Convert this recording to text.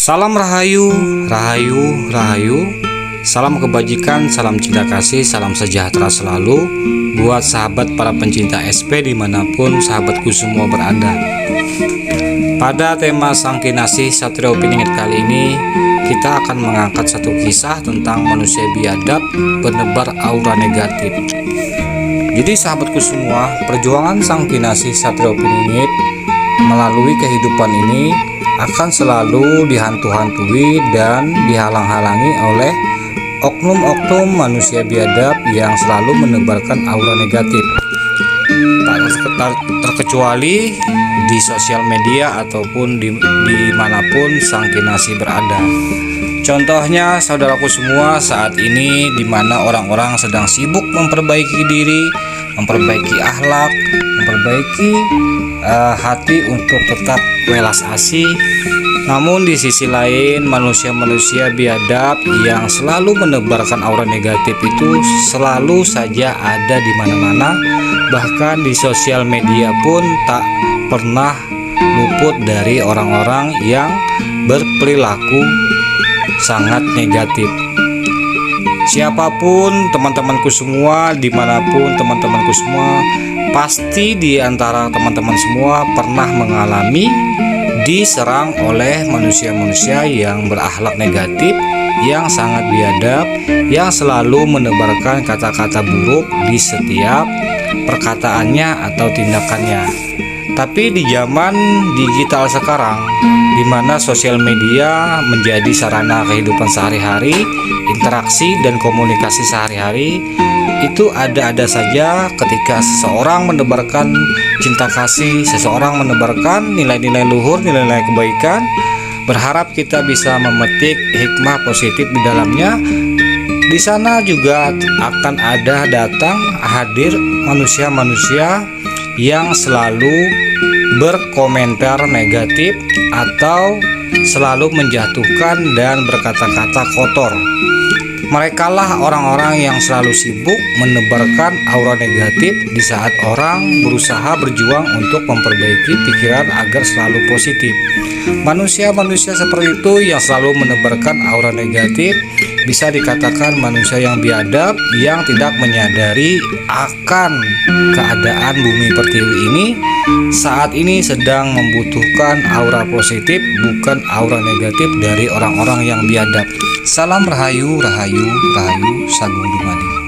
Salam rahayu, rahayu, rahayu. Salam kebajikan, salam cinta kasih, salam sejahtera selalu buat sahabat para pencinta SP dimanapun sahabatku semua berada. Pada tema Sang Kinasih Satrio Piningit kali ini, kita akan mengangkat satu kisah tentang manusia biadab penebar aura negatif. Jadi sahabatku semua, perjuangan Sang Kinasih Satrio Piningit melalui kehidupan ini akan selalu dihantu-hantui dan dihalang-halangi oleh oknum-oknum manusia biadab yang selalu menebarkan aura negatif. Tak terkecuali di sosial media ataupun dimanapun Sang Kinasih berada. Contohnya saudaraku semua, saat ini di mana orang-orang sedang sibuk memperbaiki diri, memperbaiki akhlak, memperbaiki hati untuk tetap welas asih. Namun di sisi lain, manusia-manusia biadab yang selalu menebarkan aura negatif itu selalu saja ada di mana-mana. Bahkan di sosial media pun tak pernah luput dari orang-orang yang berperilaku sangat negatif. Siapapun teman-temanku semua, dimanapun teman-temanku semua, pasti di antara teman-teman semua pernah mengalami diserang oleh manusia-manusia yang berakhlak negatif, yang sangat biadab, yang selalu menebarkan kata-kata buruk di setiap perkataannya atau tindakannya. Tapi di zaman digital sekarang, di mana sosial media menjadi sarana kehidupan sehari-hari, interaksi dan komunikasi sehari-hari, itu ada-ada saja ketika seseorang menebarkan cinta kasih, seseorang menebarkan nilai-nilai luhur, nilai-nilai kebaikan, berharap kita bisa memetik hikmah positif di dalamnya. Di sana juga akan ada datang hadir manusia-manusia yang selalu berkomentar negatif atau selalu menjatuhkan dan berkata-kata kotor. Merekalah orang-orang yang selalu sibuk menebarkan aura negatif di saat orang berusaha berjuang untuk memperbaiki pikiran agar selalu positif. Manusia-manusia seperti itu yang selalu menebarkan aura negatif bisa dikatakan manusia yang biadab, yang tidak menyadari akan keadaan bumi pertiwi ini saat ini sedang membutuhkan aura positif, bukan aura negatif dari orang-orang yang biadab. Salam rahayu, rahayu, rahayu, sagung dumadi.